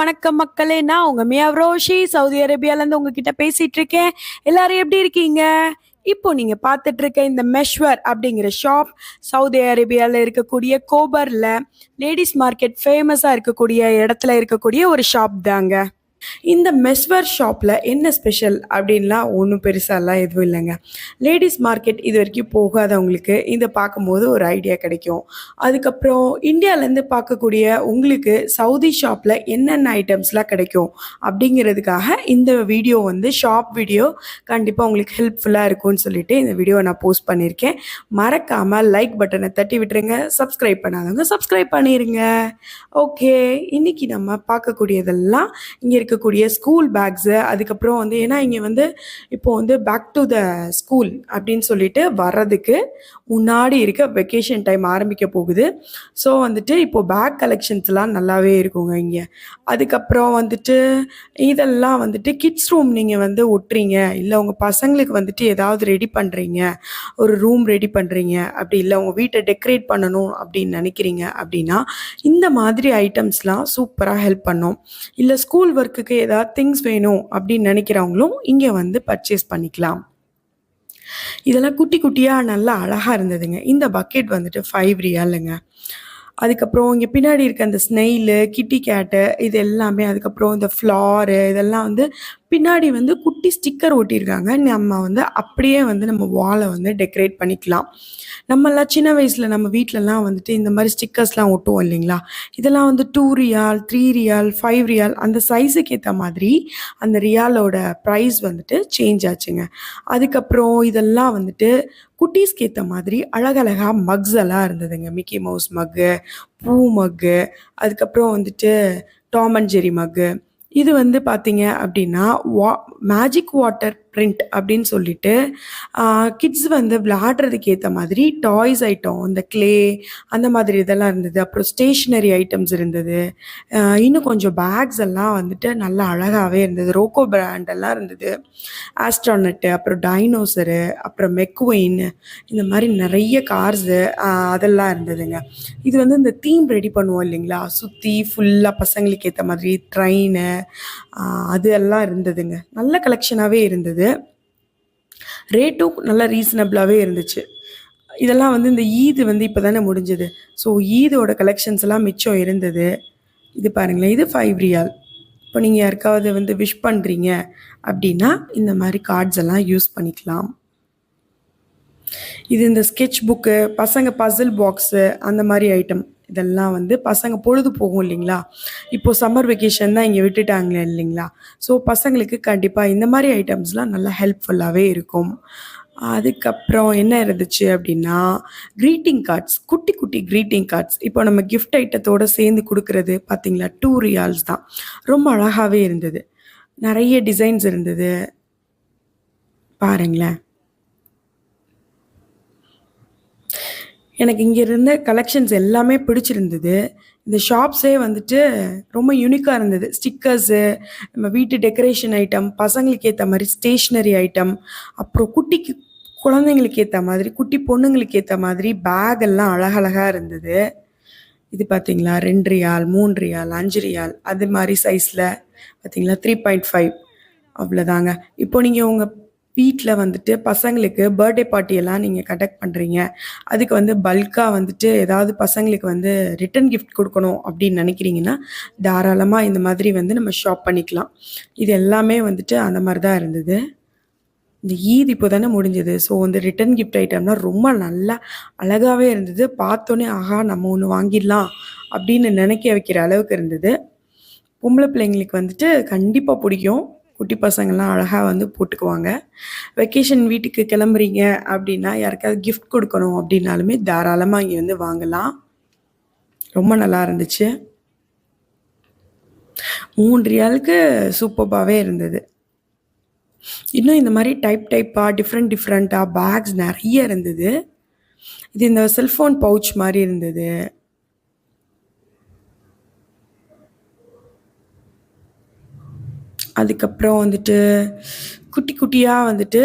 வணக்கம் மக்களே. நான் உங்க மியா ரோஷி சவுதி அரேபியால இருந்து உங்ககிட்ட பேசிட்டு இருக்கேன். எல்லாரும் எப்படி இருக்கீங்க? இப்போ நீங்க பார்த்துட்டு இருக்க இந்த மெஷ்வர் அப்படிங்கிற ஷாப் சவுதி அரேபியால இருக்கக்கூடிய கோபர்ல லேடிஸ் மார்க்கெட் ஃபேமஸா இருக்கக்கூடிய இடத்துல இருக்கக்கூடிய ஒரு ஷாப் தாங்க. இந்த மெஸ்வர் ஷாப்பில் என்ன ஸ்பெஷல் அப்படின்லாம் ஒன்றும் பெருசாலாம் எதுவும் இல்லைங்க. லேடிஸ் மார்க்கெட் இது வரைக்கும் போகாதவங்களுக்கு இதை பார்க்கும்போது ஒரு ஐடியா கிடைக்கும். அதுக்கப்புறம் இந்தியாவிலேருந்து பார்க்கக்கூடிய உங்களுக்கு சவுதி ஷாப்பில் என்னென்ன ஐட்டம்ஸ்லாம் கிடைக்கும் அப்படிங்கிறதுக்காக இந்த வீடியோ வந்து ஷாப் வீடியோ கண்டிப்பாக உங்களுக்கு ஹெல்ப்ஃபுல்லாக இருக்கும்னு சொல்லிட்டு இந்த வீடியோவை நான் போஸ்ட் பண்ணியிருக்கேன். மறக்காமல் லைக் பட்டனை தட்டி விட்டுருங்க. சப்ஸ்கிரைப் பண்ணாதவங்க சப்ஸ்கிரைப் பண்ணிடுங்க. ஓகே, இன்னைக்கு நம்ம பார்க்கக்கூடியதெல்லாம் இங்கே இருக்கக்கூடிய ஸ்கூல் பேக்ஸு, அதுக்கப்புறம் வந்து ஏன்னா இங்கே வந்து இப்போ வந்து பேக் டு த ஸ்கூல் அப்படின்னு சொல்லிட்டு வர்றதுக்கு முன்னாடி இருக்க வெக்கேஷன் டைம் ஆரம்பிக்க போகுது. ஸோ வந்துட்டு இப்போது பேக் கலெக்ஷன்ஸ்லாம் நல்லாவே இருக்குங்க இங்கே. அதுக்கப்புறம் வந்துட்டு இதெல்லாம் வந்துட்டு கிட்ஸ் ரூம் நீங்கள் வந்து ஒட்டுறீங்க, இல்லை உங்கள் பசங்களுக்கு வந்துட்டு ஏதாவது ரெடி பண்ணுறீங்க, ஒரு ரூம் ரெடி பண்ணுறீங்க, அப்படி இல்லை உங்கள் வீட்டை டெக்கரேட் பண்ணணும் அப்படின்னு நினைக்கிறீங்க அப்படின்னா இந்த மாதிரி ஐட்டம்ஸ்லாம் சூப்பராக ஹெல்ப் பண்ணும். இல்லை ஸ்கூல் ஒர்க்குக்கு ஏதாவது திங்ஸ் வேணும் அப்படின்னு நினைக்கிறவங்களும் இங்கே வந்து பர்ச்சேஸ் பண்ணிக்கலாம். இதெல்லாம் குட்டி குட்டியாக நல்லா அழகாக இருந்ததுங்க. இந்த பக்கெட் வந்துட்டு 5 ரியாலுங்க. அதுக்கப்புறம் இங்கே பின்னாடி இருக்க அந்த ஸ்னெயிலு, கிட்டி கேட்டு இது எல்லாமே, அதுக்கப்புறம் இந்த ஃப்ளாரு இதெல்லாம் வந்து பின்னாடி வந்து குட்டி ஸ்டிக்கர் ஒட்டியிருக்காங்க. நம்ம வந்து அப்படியே வந்து நம்ம வாலை வந்து டெக்கரேட் பண்ணிக்கலாம். நம்மளாம் சின்ன வயசில் நம்ம வீட்டிலலாம் வந்துட்டு இந்த மாதிரி ஸ்டிக்கர்ஸ்லாம் ஒட்டுவோம் இல்லைங்களா? இதெல்லாம் வந்து 2 ரியால், 3 ரியால், 5 ரியால் அந்த சைஸுக்கு ஏற்ற மாதிரி அந்த ரியாலோட ப்ரைஸ் வந்துட்டு சேஞ்ச் ஆச்சுங்க. அதுக்கப்புறம் இதெல்லாம் வந்துட்டு குட்டீஸ்க்கு ஏற்ற மாதிரி அழகழகாக மக்ஸ் எல்லாம் இருந்ததுங்க. மிக்கி மவுஸ் மக்கு, பூ மக்கு, அதுக்கப்புறம் வந்துட்டு டாம் அண்ட் ஜெரி மக்கு. இது வந்து பார்த்தீங்க அப்படின்னா மேஜிக் வாட்டர் பிரிண்ட் அப்படின்னு சொல்லிட்டு கிட்ஸ் வந்து விளையாடுறதுக்கு ஏற்ற மாதிரி டாய்ஸ் ஐட்டம், இந்த க்ளே அந்த மாதிரி இதெல்லாம் இருந்தது. அப்புறம் ஸ்டேஷ்னரி ஐட்டம்ஸ் இருந்தது. இன்னும் கொஞ்சம் பேக்ஸ் எல்லாம் வந்துட்டு நல்லா அழகாகவே இருந்தது. ரோக்கோ பிராண்ட் எல்லாம் இருந்தது. ஆஸ்ட்ரானட்டு, அப்புறம் டைனோசரு, அப்புறம் மெக்வெயின், இந்த மாதிரி நிறைய கார்ஸு அதெல்லாம் இருந்ததுங்க. இது வந்து இந்த தீம் ரெடி பண்ணுவோம் இல்லைங்களா, சுற்றி ஃபுல்லாக பசங்களுக்கு ஏற்ற மாதிரி ட்ரெயின் அது எல்லாம் இருந்ததுங்க. நல்ல கலெக்ஷனாகவே இருந்தது. ரேட்டும் நல்லா ரீசனபிளாகவே இருந்துச்சு. இதெல்லாம் வந்து இந்த ஈது வந்து இப்போ தானே முடிஞ்சது. ஸோ ஈதோட கலெக்ஷன்ஸ் எல்லாம் மிச்சம் இருந்தது. இது பாருங்களேன், இது 5 ரியால். இப்போ நீங்கள் யாருக்காவது வந்து விஷ் பண்ணுறீங்க அப்படின்னா இந்த மாதிரி கார்ட்ஸ் எல்லாம் யூஸ் பண்ணிக்கலாம். இது இந்த ஸ்கெட்ச் புக்கு, பசங்க பசில் பாக்ஸு அந்த மாதிரி ஐட்டம் இதெல்லாம் வந்து பசங்க பொழுது போகும் இல்லைங்களா? இப்போது சம்மர் வெக்கேஷன் தான் இங்கே விட்டுட்டாங்க இல்லைங்களா? ஸோ பசங்களுக்கு கண்டிப்பாக இந்த மாதிரி ஐட்டம்ஸ்லாம் நல்லா ஹெல்ப்ஃபுல்லாகவே இருக்கும். அதுக்கப்புறம் என்ன இருந்துச்சு அப்படின்னா க்ரீட்டிங் கார்ட்ஸ், குட்டி குட்டி க்ரீட்டிங் கார்ட்ஸ். இப்போ நம்ம கிஃப்ட் ஐட்டத்தோடு சேர்ந்து கொடுக்குறது பார்த்தீங்களா, 2 ரியால்ஸ் தான். ரொம்ப அழகாகவே இருந்தது. நிறைய டிசைன்ஸ் இருந்தது பாருங்களேன். எனக்கு இங்கே இருந்த கலெக்ஷன்ஸ் எல்லாமே பிடிச்சிருந்தது. இந்த ஷாப்ஸே வந்துட்டு ரொம்ப யூனிக்காக இருந்தது. ஸ்டிக்கர்ஸு, நம்ம வீட்டு டெக்கரேஷன் ஐட்டம், பசங்களுக்கு ஏற்ற மாதிரி ஸ்டேஷ்னரி ஐட்டம், அப்புறம் குழந்தைங்களுக்கு ஏற்ற மாதிரி, குட்டி பொண்ணுங்களுக்கு ஏற்ற மாதிரி பேக் எல்லாம் அழகழகாக இருந்தது. இது பார்த்தீங்களா, 2 ரியால், 3 ரியால், 5 ரியால் அது மாதிரி சைஸில் பார்த்தீங்களா, 3.5 அவ்வளோதாங்க. இப்போ நீங்கள் உங்கள் வீட்டில் வந்துட்டு பசங்களுக்கு பர்த்டே பார்ட்டியெல்லாம் நீங்கள் கண்டக்ட் பண்ணுறீங்க, அதுக்கு வந்து பல்காக வந்துட்டு ஏதாவது பசங்களுக்கு வந்து ரிட்டன் கிஃப்ட் கொடுக்கணும் அப்படின்னு நினைக்கிறீங்கன்னா தாராளமாக இந்த மாதிரி வந்து நம்ம ஷாப் பண்ணிக்கலாம். இது எல்லாமே வந்துட்டு அந்த மாதிரி தான் இருந்தது. இந்த ஈத் இப்போ தானே முடிஞ்சது. ஸோ வந்து ரிட்டன் கிஃப்ட் ஐட்டம்லாம் ரொம்ப நல்லா அழகாகவே இருந்தது. பார்த்தோன்னே ஆஹா நம்ம ஒன்று வாங்கிடலாம் அப்படின்னு நினைக்க வைக்கிற அளவுக்கு இருந்தது. பொம்பளை பிள்ளைங்களுக்கு வந்துட்டு கண்டிப்பாக பிடிக்கும். குட்டி பசங்கள்லாம் அழகாக வந்து போட்டுக்குவாங்க. வெக்கேஷன் வீட்டுக்கு கிளம்புறீங்க அப்படின்னா யாருக்காவது கிஃப்ட் கொடுக்கணும் அப்படின்னாலுமே தாராளமாக இங்கே வந்து வாங்கலாம். ரொம்ப நல்லா இருந்துச்சு. 3 ரியாலுக்கு சூப்பர்பாகவே இருந்தது. இன்னும் இந்த மாதிரி டைப்பாக டிஃப்ரெண்ட்டாக பேக்ஸ் நிறைய இருந்தது. இது இந்த செல்ஃபோன் பவுச் மாதிரி இருந்தது. அதுக்கப்புறம் வந்துட்டு குட்டி குட்டியாக வந்துட்டு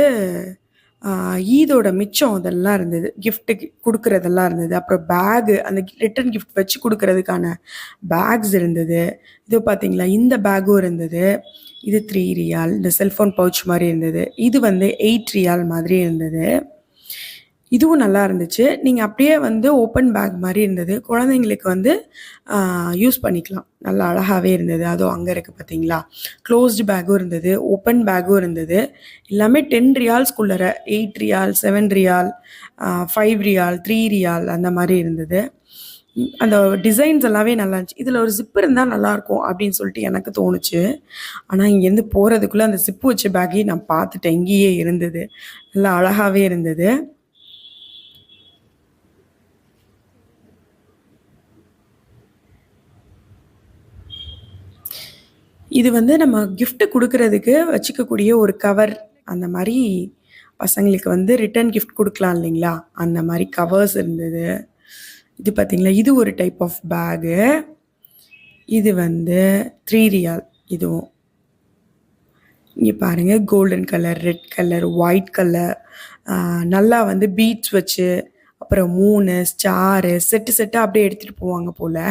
ஈதோட மிச்சம் அதெல்லாம் இருந்தது, கிஃப்ட்டுக்கு கொடுக்குறதெல்லாம் இருந்தது. அப்புறம் பேகு, அந்த ரிட்டன் கிஃப்ட் வச்சு கொடுக்கறதுக்கான பேக்ஸ் இருந்தது. இது பார்த்தீங்களா, இந்த பேக்கும் இருந்தது. இது 3 ரியால். இந்த செல்ஃபோன் பவுச் மாதிரி இருந்தது. இது வந்து 8 ரியால் மாதிரி இருந்தது. இதுவும் நல்லா இருந்துச்சு. நீங்கள் அப்படியே வந்து ஓப்பன் பேக் மாதிரி இருந்தது. குழந்தைங்களுக்கு வந்து யூஸ் பண்ணிக்கலாம். நல்லா அழகாகவே இருந்தது. அதுவும் அங்கே இருக்குது பார்த்தீங்களா, க்ளோஸ்டு பேக்கும் இருந்தது, ஓப்பன் பேக்கும் இருந்தது. எல்லாமே 10 ரியால்ஸ்குள்ளர, 8 ரியால், 7 ரியால், 5 ரியால், 3 ரியால் அந்த மாதிரி இருந்தது. அந்த டிசைன்ஸ் எல்லாமே நல்லா இருந்துச்சு. இதில் ஒரு ஜிப்பு இருந்தால் நல்லாயிருக்கும் அப்படின்னு சொல்லிட்டு எனக்கு தோணுச்சு. ஆனால் இங்கேருந்து போகிறதுக்குள்ளே அந்த ஜிப்பு வச்ச பேக்கையும் நான் பார்த்துட்டேன். இங்கேயே இருந்தது, நல்லா அழகாகவே இருந்தது. இது வந்து நம்ம கிஃப்ட் கொடுக்கறதுக்கு வச்சுக்கக்கூடிய ஒரு கவர். அந்த மாதிரி பசங்களுக்கு வந்து ரிட்டர்ன் கிஃப்ட் கொடுக்கலாம் இல்லைங்களா, அந்த மாதிரி கவர்ஸ் இருந்தது. இது பார்த்தீங்களா, இது ஒரு டைப் ஆஃப் பேகு. இது வந்து 3 ரியால். இதுவும் இங்கே பாருங்கள், golden colour, red colour, white colour, நல்லா வந்து பீட்ஸ் வச்சு, அப்புறம் 3 ஸ்டாரு செட்டு செட்டாக அப்படியே எடுத்துகிட்டு போவாங்க போல்.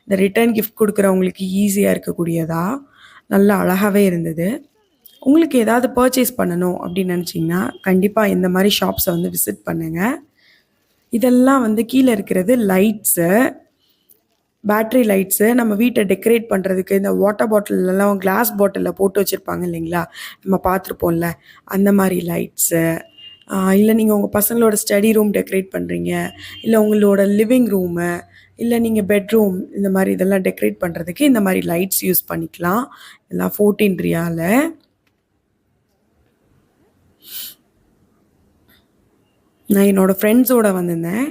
இந்த ரிட்டர்ன் கிஃப்ட் கொடுக்குறவங்களுக்கு ஈஸியாக இருக்கக்கூடியதா நல்லா அழகாகவே இருந்தது. உங்களுக்கு ஏதாவது பர்ச்சேஸ் பண்ணணும் அப்படின்னு நினச்சிங்கன்னா கண்டிப்பாக இந்த மாதிரி ஷாப்ஸை வந்து விசிட் பண்ணுங்கள். இதெல்லாம் வந்து கீழே இருக்கிறது லைட்ஸு, பேட்ரி லைட்ஸு. நம்ம வீட்டை டெக்கரேட் பண்ணுறதுக்கு இந்த வாட்டர் பாட்டிலெல்லாம் கிளாஸ் பாட்டிலில் போட்டு வச்சுருப்பாங்க இல்லைங்களா, நம்ம பார்த்துருப்போம்ல, அந்த மாதிரி லைட்ஸு. இல்லை நீங்கள் உங்கள் பசங்களோட ஸ்டடி ரூம் டெக்கரேட் பண்ணுறீங்க, இல்லை உங்களோட லிவிங் ரூமு, இல்லை நீங்கள் பெட்ரூம், இந்த மாதிரி இதெல்லாம் டெக்கரேட் பண்ணுறதுக்கு இந்த மாதிரி லைட்ஸ் யூஸ் பண்ணிக்கலாம். எல்லாம் 14 ரியால். நான் என்னோடய ஃப்ரெண்ட்ஸோடு வந்திருந்தேன்.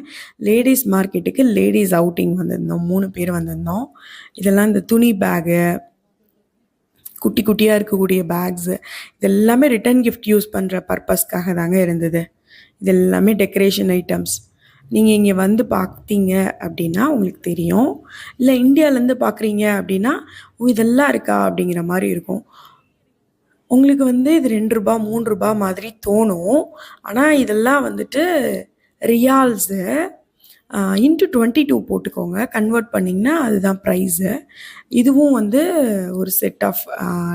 லேடிஸ் மார்க்கெட்டுக்கு லேடிஸ் அவுட்டிங் வந்திருந்தோம். 3 பேர் வந்திருந்தோம். இதெல்லாம் இந்த துணி பேகு, குட்டி குட்டியாக இருக்கக்கூடிய பேக்ஸு, இதெல்லாமே ரிட்டன் கிஃப்ட் யூஸ் பண்ணுற பர்பஸ்க்காக தாங்க இருந்தது. இது எல்லாமே டெக்கரேஷன் ஐட்டம்ஸ். நீங்கள் இங்கே வந்து பார்த்தீங்க அப்படின்னா உங்களுக்கு தெரியும். இல்லை இந்தியாவிலேருந்து பார்க்குறீங்க அப்படின்னா இதெல்லாம் இருக்கா அப்படிங்கிற மாதிரி இருக்கும். உங்களுக்கு வந்து இது 2 ரூபா 3 ரூபா மாதிரி தோணும். ஆனால் இதெல்லாம் வந்துட்டு ரியால்ஸு. இன்ட்டு 22 போட்டுக்கோங்க, கன்வெர்ட் பண்ணிங்கன்னா அதுதான் ப்ரைஸு. இதுவும் வந்து ஒரு செட் ஆஃப்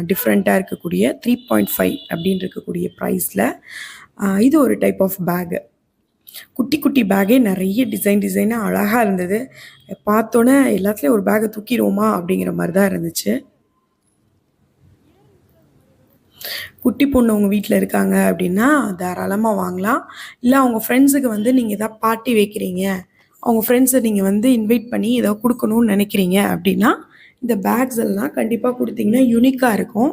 டிஃப்ரெண்ட்டாக இருக்கக்கூடிய 3.5 அப்படின்னு இருக்கக்கூடிய ப்ரைஸில் இது ஒரு டைப் ஆஃப் பேகு. குட்டி குட்டி பேக்கே நிறைய டிசைனாக அழகாக இருந்தது. பார்த்தோன்னே எல்லாத்துலேயும் ஒரு பேக்கை தூக்கிடுவோமா அப்படிங்கிற மாதிரி தான் இருந்துச்சு. குட்டி பொண்ணு உங்கள் வீட்டில் இருக்காங்க அப்படின்னா தாராளமாக வாங்கலாம். இல்லை அவங்க ஃப்ரெண்ட்ஸுக்கு வந்து நீங்கள் எதாவது பார்ட்டி வைக்கிறீங்க, அவங்க ஃப்ரெண்ட்ஸை நீங்கள் வந்து இன்வைட் பண்ணி ஏதோ கொடுக்கணும்னு நினைக்கிறீங்க அப்படின்னா இந்த பேக்ஸ் எல்லாம் கண்டிப்பாக கொடுத்தீங்கன்னா யூனிக்காக இருக்கும்.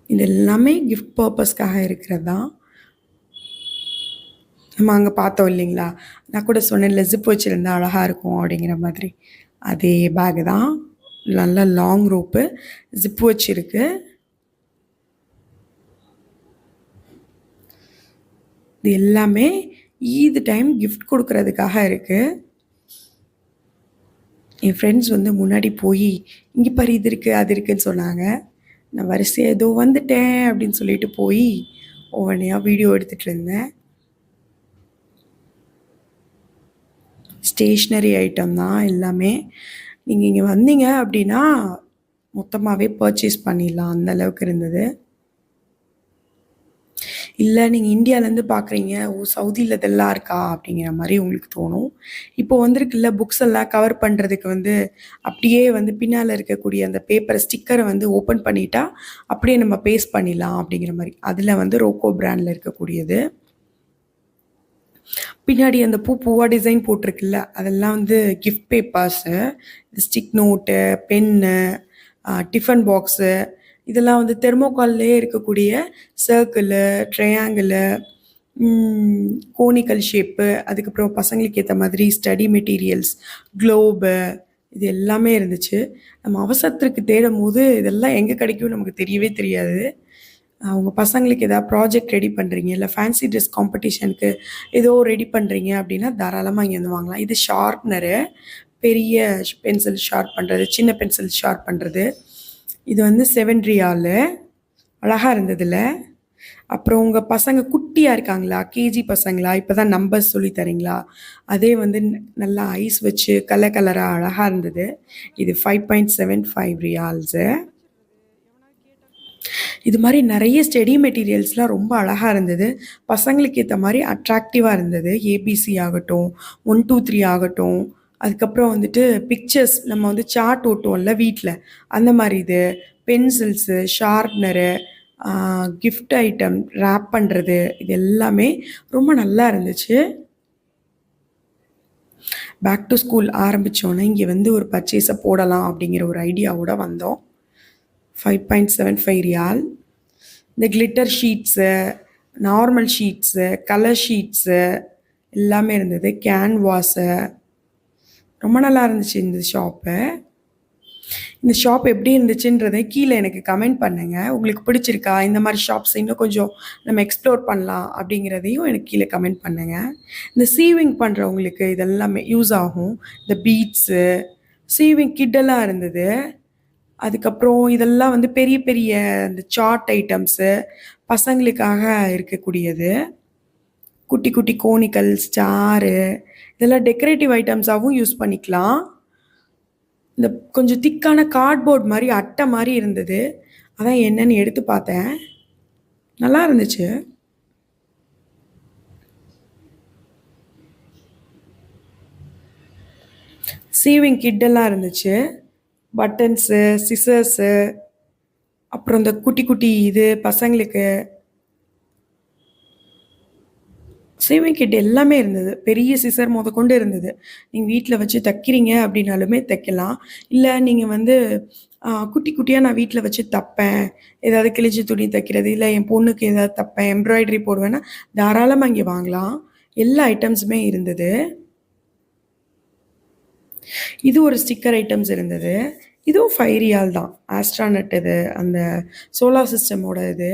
இது எல்லாமே கிஃப்ட் பர்பஸ்க்காக இருக்கிறது தான். நம்ம அங்கே பார்த்தோம் இல்லைங்களா, நான் கூட சொன்னேன்ல ஜிப் வச்சுருந்தா அழகாக இருக்கும் அப்படிங்கிற மாதிரி, அதே பேகு தான். நல்ல லாங் ரோப்பு, ஜிப்பு வச்சுருக்கு. இது எல்லாமே ஈத் டைம் கிஃப்ட் கொடுக்கறதுக்காக இருக்குது. என் ஃப்ரெண்ட்ஸ் வந்து முன்னாடி போய் இங்கே பாரு இது இருக்குது அது இருக்குதுன்னு சொன்னாங்க. நான் வரிசையாக ஏதோ வந்துட்டேன் அப்படின்னு சொல்லிட்டு போய் ஒவ்வொன்றையாக வீடியோ எடுத்துகிட்டு இருந்தேன். ஸ்டேஷ்னரி ஐட்டம் தான் எல்லாமே. நீங்கள் இங்கே வந்தீங்க அப்படின்னா மொத்தமாகவே பர்ச்சேஸ் பண்ணிடலாம், அந்த அளவுக்கு இருந்தது. இல்லை நீங்கள் இந்தியாவிலேருந்து பார்க்குறீங்க, சவுதியில் இதெல்லாம் இருக்கா அப்படிங்கிற மாதிரி உங்களுக்கு தோணும். இப்போ வந்திருக்குல்ல புக்ஸ் எல்லாம் கவர் பண்ணுறதுக்கு வந்து அப்படியே வந்து பின்னால் இருக்கக்கூடிய அந்த பேப்பரை ஸ்டிக்கரை வந்து ஓப்பன் பண்ணிட்டா அப்படியே நம்ம பேஸ்ட் பண்ணிடலாம் அப்படிங்கிற மாதிரி, அதில் வந்து ரோக்கோ பிராண்டில் இருக்கக்கூடியது. பின்னாடி அந்த பூவாக டிசைன் போட்டிருக்குல்ல, அதெல்லாம் வந்து gift papers, stick note, pen, tiffin box, இதெல்லாம் வந்து தெர்மோகால்லே இருக்கக்கூடிய சர்க்கிளு, ட்ரையாங்கிளு, கோனிக்கல் ஷேப்பு, அதுக்கப்புறம் பசங்களுக்கு ஏற்ற மாதிரி ஸ்டடி மெட்டீரியல்ஸ், க்ளோபு, இது எல்லாமே இருந்துச்சு. நம்ம அவசரத்துக்கு தேடும் போது இதெல்லாம் எங்கே கிடைக்கும் நமக்கு தெரியவே தெரியாது. உங்கள் பசங்களுக்கு எதாவது ப்ராஜெக்ட் ரெடி பண்ணுறீங்க, இல்லை ஃபேன்சி ட்ரெஸ் காம்படிஷனுக்கு ஏதோ ரெடி பண்ணுறீங்க அப்படின்னா தாராளமாக இங்கேருந்து வாங்கலாம். இது ஷார்ப்னரு, பெரிய பென்சில் ஷார்ப் பண்ணுறது, சின்ன பென்சில் ஷார்ப் பண்ணுறது. இது வந்து 7 ரியாலு. அழகாக இருந்ததில்ல. அப்புறம் உங்கள் பசங்க குட்டியாக இருக்காங்களா, கேஜி பசங்களா, இப்போ தான் நம்பர்ஸ் சொல்லி தரீங்களா, அதே வந்து நல்லா ஐஸ் வச்சு கலர் கலராக அழகாக இருந்தது. இது 5.75 ரியால்ஸு. இது மாதிரி நிறைய ஸ்டடி மெட்டீரியல்ஸ்லாம் ரொம்ப அழகாக இருந்தது. பசங்களுக்கு ஏற்ற மாதிரி அட்ராக்டிவாக இருந்தது. ஏபிசி ஆகட்டும், 1 2 3 ஆகட்டும், அதுக்கப்புறம் வந்துட்டு பிக்சர்ஸ் நம்ம வந்து சார்ட் ஓட்டுவோம்ல வீட்டில், அந்த மாதிரி இது pencils, sharpener, gift item wrap பண்ணுறது, இது எல்லாமே ரொம்ப நல்லா இருந்துச்சு. பேக் டு ஸ்கூல் ஆரம்பித்தோன்னே இங்கே வந்து ஒரு பர்ச்சேஸை போடலாம் அப்படிங்கிற ஒரு ஐடியாவோட வந்தோம். 5.75 ரியால். இந்த glitter sheets, normal sheets, colour sheets எல்லாமே இருந்தது. கேன்வாஸு ரொம்ப நல்லா இருந்துச்சு இந்த ஷாப்பு. இந்த ஷாப் எப்படி இருந்துச்சுன்றதை கீழே எனக்கு கமெண்ட் பண்ணுங்கள். உங்களுக்கு பிடிச்சிருக்கா, இந்த மாதிரி ஷாப்ஸ் இன்னும் கொஞ்சம் நம்ம எக்ஸ்ப்ளோர் பண்ணலாம் அப்படிங்கிறதையும் எனக்கு கீழே கமெண்ட் பண்ணுங்கள். இந்த சீவிங் பண்ணுறவங்களுக்கு இதெல்லாமே யூஸ் ஆகும். இந்த பீட்ஸு, சீவிங் கிட்டெல்லாம் இருந்தது. அதுக்கப்புறம் இதெல்லாம் வந்து பெரிய பெரிய இந்த சார்ட் ஐட்டம்ஸு பசங்களுக்காக இருக்கக்கூடியது. குட்டி குட்டி கோனிக்கல், ஸ்டாரு, இதெல்லாம் டெக்கரேட்டிவ் ஐட்டம்ஸாகவும் யூஸ் பண்ணிக்கலாம். இந்த கொஞ்சம் திக்கான கார்ட்போர்ட் மாதிரி அட்டை மாதிரி இருந்தது. அதான் என்னன்னு எடுத்து பார்த்தேன். நல்லா இருந்துச்சு. சீவிங் கிட்டெல்லாம் இருந்துச்சு. பட்டன்ஸு, சிசர்ஸு, அப்புறம் இந்த குட்டி குட்டி இது பசங்களுக்கு சேவிங் கிட் எல்லாமே இருந்தது. பெரிய சிசர் கொண்டு இருந்தது. நீங்கள் வீட்டில் வச்சு தைக்கிறீங்க அப்படின்னாலுமே தைக்கலாம். இல்லை நீங்கள் வந்து குட்டி குட்டியாக நான் வீட்டில் வச்சு தைப்பேன், ஏதாவது கிழிஞ்ச துணி தைக்கிறது, இல்லை என் பொண்ணுக்கு ஏதாவது தைப்பேன், எம்ப்ராய்டரி போடுவேன்னா தாராளமாக இங்கே வாங்கலாம். எல்லா ஐட்டம்ஸுமே இருந்தது. இது ஒரு ஸ்டிக்கர் ஐட்டம்ஸ் இருந்தது. இதுவும் 5 ரியால் தான். ஆஸ்ட்ரானட் இது, அந்த சோலார் சிஸ்டமோட இது.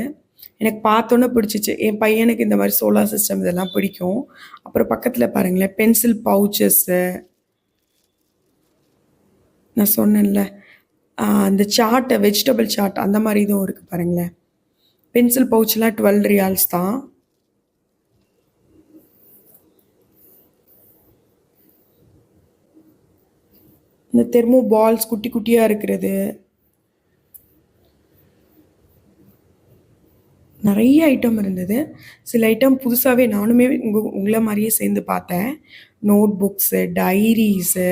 எனக்கு பார்த்தோன்னே பிடிச்சிச்சு. என் பையனுக்கு இந்த மாதிரி சோலார் சிஸ்டம் இதெல்லாம் பிடிக்கும். அப்புறம் பக்கத்தில் பாருங்களேன், பென்சில் பவுச்சஸ்ஸு, நான் சொன்னேன்ல அந்த சார்ட்டு, வெஜிடபிள் சார்ட் அந்த மாதிரி இதுவும் இருக்குது பாருங்களேன். பென்சில் பவுச்லாம் 12 ரியால்ஸ் தான். இந்த தெர்மோ பால்ஸ் குட்டி குட்டியாக இருக்கிறது, நிறைய ஐட்டம் இருந்தது. சில ஐட்டம் புதுசாகவே நானுமே உங்களை மாதிரியே சேர்ந்து பார்த்தேன். நோட் புக்ஸு, டைரிஸு,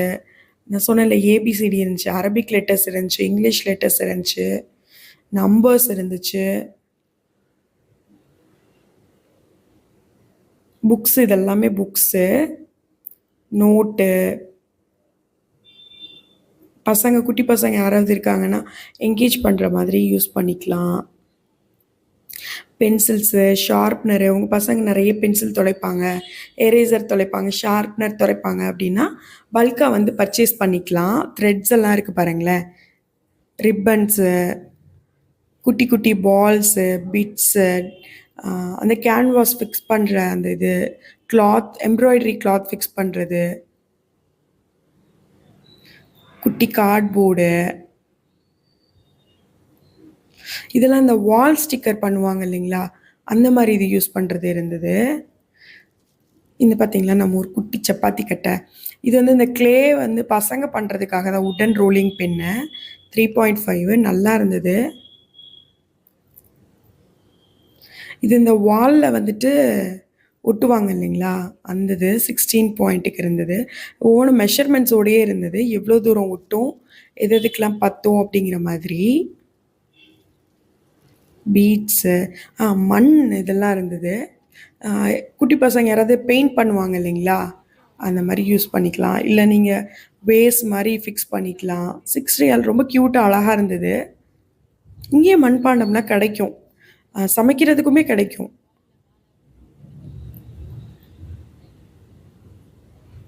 நான் சொன்னேன்ல ஏபிசிடி இருந்துச்சு, அரபிக் லெட்டர்ஸ் இருந்துச்சு, இங்கிலீஷ் லெட்டர்ஸ் இருந்துச்சு, நம்பர்ஸ் இருந்துச்சு, புக்ஸு, இதெல்லாமே புக்ஸு, நோட்டு, பசங்க குட்டி பசங்க யாராவது இருக்காங்கன்னா என்கேஜ் பண்ணுற மாதிரி யூஸ் பண்ணிக்கலாம். பென்சில்ஸு, ஷார்ப்னரு, உங்கள் பசங்க நிறைய பென்சில் துடைப்பாங்க, எரேசர் துடைப்பாங்க, ஷார்ப்னர் துடைப்பாங்க அப்படின்னா பல்காக வந்து பர்ச்சேஸ் பண்ணிக்கலாம். த்ரெட்ஸ் எல்லாம் இருக்குது பாருங்களேன், ரிப்பன்ஸு, குட்டி குட்டி பால்ஸு, பிட்ஸு, அந்த கேன்வாஸ் ஃபிக்ஸ் பண்ணுற அந்த இது, கிளாத், எம்ப்ராய்டரி கிளாத் ஃபிக்ஸ் பண்ணுறது, குட்டி கார்ட்போர்டு, இதெல்லாம் இந்த வால் ஸ்டிக்கர் பண்ணுவாங்க இல்லைங்களா, அந்த மாதிரி இது யூஸ் பண்ணுறது இருந்தது. இந்த பார்த்தீங்களா, நம்ம ஒரு குட்டி சப்பாத்தி கட்டை, இது வந்து இந்த க்ளே வந்து பசங்க பண்ணுறதுக்காக தான். உட்டன் ரோலிங் பென்னு 3.5 நல்லா இருந்தது. இது இந்த வாலில் வந்துட்டு ஒட்டுவாங்க இல்லைங்களா, அந்த இது 16 பாயிண்ட்டுக்கு இருந்தது. ஒவ்வொன்று மெஷர்மெண்ட்ஸோடையே இருந்தது, எவ்வளோ தூரம் ஒட்டும், எது எதுக்கெலாம் பத்தும் அப்படிங்கிற மாதிரி. பீட்ஸு, மண் இதெல்லாம் இருந்தது. குட்டி பசங்க யாராவது பெயிண்ட் பண்ணுவாங்க இல்லைங்களா, அந்த மாதிரி யூஸ் பண்ணிக்கலாம். இல்லை நீங்கள் வேஸ் மாதிரி ஃபிக்ஸ் பண்ணிக்கலாம். 6 ரியால், ரொம்ப க்யூட்டாக அழகாக இருந்தது. இங்கேயே மண்பாண்டம்னா கிடைக்கும், சமைக்கிறதுக்குமே கிடைக்கும்.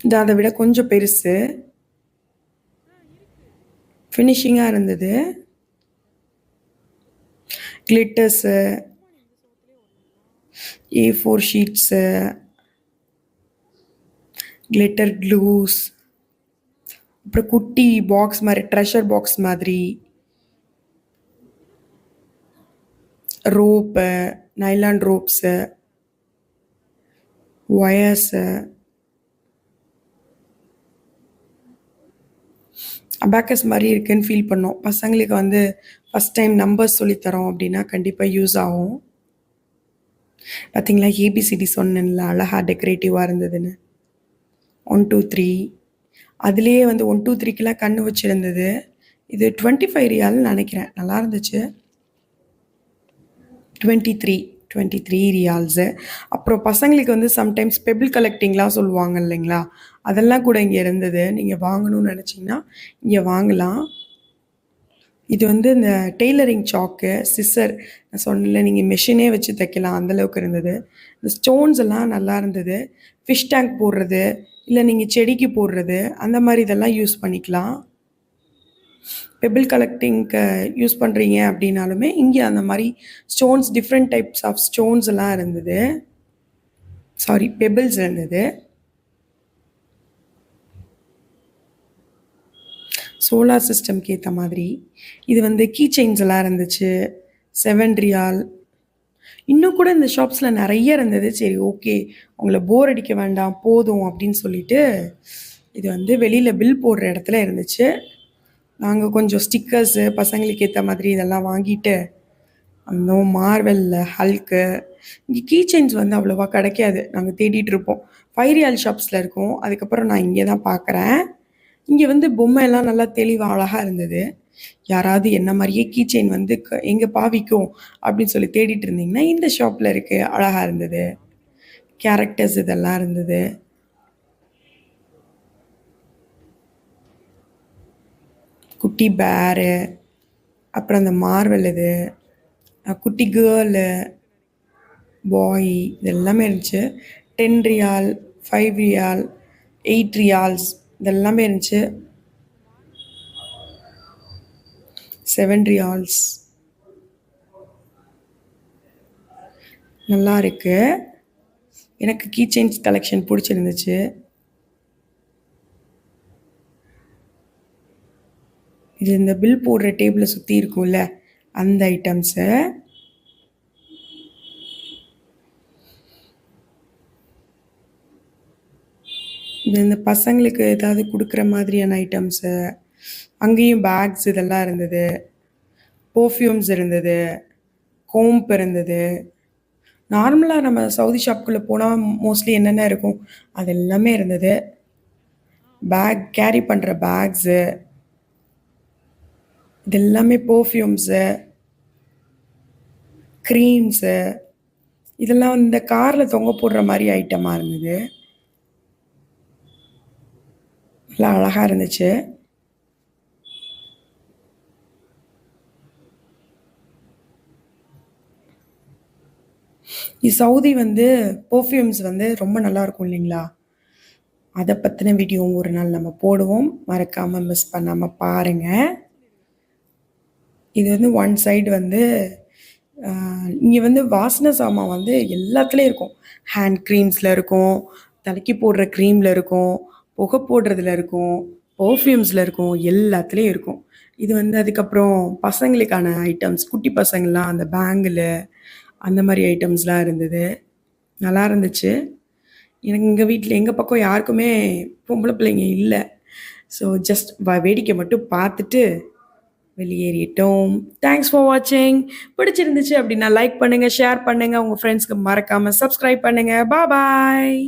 இது அதை விட கொஞ்சம் பெருசு, ஃபினிஷிங்காக இருந்தது. Glitters, A4 sheets, glitter clues, அப்புறம் குட்டி பாக்ஸ் மாதிரி, ட்ரெஷர் பாக்ஸ் மாதிரி, rope, nylon ropes, wires, abacus மாதிரி இருக்குன்னு ஃபீல் பண்ணோம். பசங்களுக்கு வந்து ஃபஸ்ட் டைம் நம்பர்ஸ் சொல்லித்தரோம் அப்படின்னா கண்டிப்பாக யூஸ் ஆகும். பார்த்தீங்களா, ஏபிசிடி சொன்னேன்ல அழகாக டெக்கரேட்டிவாக இருந்ததுன்னு. 1 2 3 அதுலேயே வந்து 1 2 3க்கெலாம் கண்ணு வச்சுருந்தது. இது 25 ரியால்னு நினைக்கிறேன். நல்லா இருந்துச்சு. 23 ரியால்ஸு. அப்புறம் பசங்களுக்கு வந்து சம்டைம்ஸ் பெபிள் கலெக்டிங்லாம் சொல்லுவாங்க இல்லைங்களா, அதெல்லாம் கூட இங்கே இருந்தது. நீங்கள் வாங்கணும்னு நினச்சிங்கன்னா இங்கே வாங்கலாம். இது வந்து இந்த டெய்லரிங் சாக்கு, சிஸ்ஸர், நான் சொன்னேன்ல நீங்கள் மெஷினே வச்சு தைக்கலாம், அந்தளவுக்கு இருந்தது. இந்த ஸ்டோன்ஸ் எல்லாம் நல்லா இருந்தது. ஃபிஷ் டேங்க் போடுறது, இல்லை நீங்கள் செடிக்கு போடுறது, அந்த மாதிரி இதெல்லாம் யூஸ் பண்ணிக்கலாம். பெபிள் கலெக்டிங்க்கு யூஸ் பண்ணுறீங்க அப்படின்னாலுமே இங்கே அந்த மாதிரி stones, different types of stones எல்லாம் இருந்தது. சாரி, பெபிள்ஸ் இருந்தது. சோலார் சிஸ்டம்க்கு ஏற்ற மாதிரி. இது வந்து கீ செயின்ஸ் எல்லாம் இருந்துச்சு. 7 ரியால். இன்னும் கூட இந்த ஷாப்ஸில் நிறைய இருந்தது. சரி, ஓகே, உங்களை போர் அடிக்க வேண்டாம், போதும் அப்படின்னு சொல்லிட்டு இது வந்து வெளியில் பில் போடுற இடத்துல இருந்துச்சு. நாங்கள் கொஞ்சம் ஸ்டிக்கர்ஸு பசங்களுக்கு ஏற்ற மாதிரி இதெல்லாம் வாங்கிட்டு அந்த மார்வெல்ல ஹல்க்கு. இங்கே கீ செயின்ஸ் வந்து அவ்வளோவா கிடைக்காது, நாங்கள் தேடிட்டு இருப்போம். 5 ரியால் ஷாப்ஸில் இருக்கும். அதுக்கப்புறம் நான் இங்கே தான் பார்க்குறேன். இங்கே வந்து பொம்மை எல்லாம் நல்லா தெளிவாக அழகாக இருந்தது. யாராவது என்ன மாதிரியே கீ செயின் வந்து எங்கே பாவிக்கும் அப்படின்னு சொல்லி தேடிட்டு இருந்தீங்கன்னா இந்த ஷாப்பில் இருக்குது, அழகாக இருந்தது. கேரக்டர்ஸ் இதெல்லாம் இருந்தது. குட்டி பேரு, அப்புறம் அந்த மார்வல், இது குட்டி கேர்ளு, பாய், இது எல்லாமே இருந்துச்சு. 10 ரியால், 5 ரியால், 8 ரியால்ஸ் இதெல்லாமே இருந்துச்சு. 7 ரியால்ஸ். நல்லா இருக்கு. எனக்கு கீ செயின்ஸ் கலெக்ஷன் பிடிச்சிருந்துச்சு. இது இந்த பில் போடுற டேபிளை சுற்றி இருக்கும்ல அந்த ஐட்டம்ஸு. இது இந்த பசங்களுக்கு ஏதாவது கொடுக்குற மாதிரியான ஐட்டம்ஸு. அங்கேயும் பேக்ஸ் இதெல்லாம் இருந்தது. பர்ஃப்யூம்ஸ் இருந்தது. கோம்ப் இருந்தது. நார்மலாக நம்ம சவுதி ஷாப்புக்குள்ளே போனால் மோஸ்ட்லி என்னென்ன இருக்கும் அது எல்லாமே இருந்தது. பேக் கேரி பண்ணுற பேக்ஸு, இது எல்லாமே பர்ஃப்யூம்ஸு, க்ரீம்ஸு, இதெல்லாம் இந்த காரில் தொங்க போடுற மாதிரி ஐட்டமாக இருந்தது. நல்லா அழகாக இருந்துச்சு. சவுதி வந்து பர்ஃப்யூம்ஸ் வந்து ரொம்ப நல்லா இருக்கும் இல்லைங்களா, அதை பற்றின வீடியோ ஒரு நாள் நம்ம போடுவோம். மறக்காமல் மிஸ் பண்ணாமல் பாருங்கள். இது வந்து ஒன் சைடு வந்து இங்கே வந்து வாசனை சாமான் வந்து எல்லாத்துலேயும் இருக்கும். ஹேண்ட் க்ரீம்ஸில் இருக்கும், தலைக்கு போடுற க்ரீமில் இருக்கும், புகை போடுறதுல இருக்கும், பர்ஃப்யூம்ஸில் இருக்கும், எல்லாத்துலேயும் இருக்கும். இது வந்து அதுக்கப்புறம் பசங்களுக்கான ஐட்டம்ஸ், குட்டி பசங்கள்லாம் அந்த பேங்கிள் அந்த மாதிரி ஐட்டம்ஸ்லாம் இருந்தது. நல்லா இருந்துச்சு. எனக்கு எங்கள் வீட்டில் எங்கள் பக்கம் யாருக்குமே பொம்பளை பிள்ளைங்க இல்லை. ஸோ ஜஸ்ட் வேடிக்கை மட்டும் பார்த்துட்டு வெளியேறிட்டோம். தேங்க்ஸ் ஃபார் வாட்சிங். பிடிச்சிருந்துச்சு அப்படின்னா லைக் பண்ணுங்கள், ஷேர் பண்ணுங்கள், உங்கள் ஃப்ரெண்ட்ஸ்க்கு மறக்காமல் சப்ஸ்கிரைப் பண்ணுங்கள். பாய்.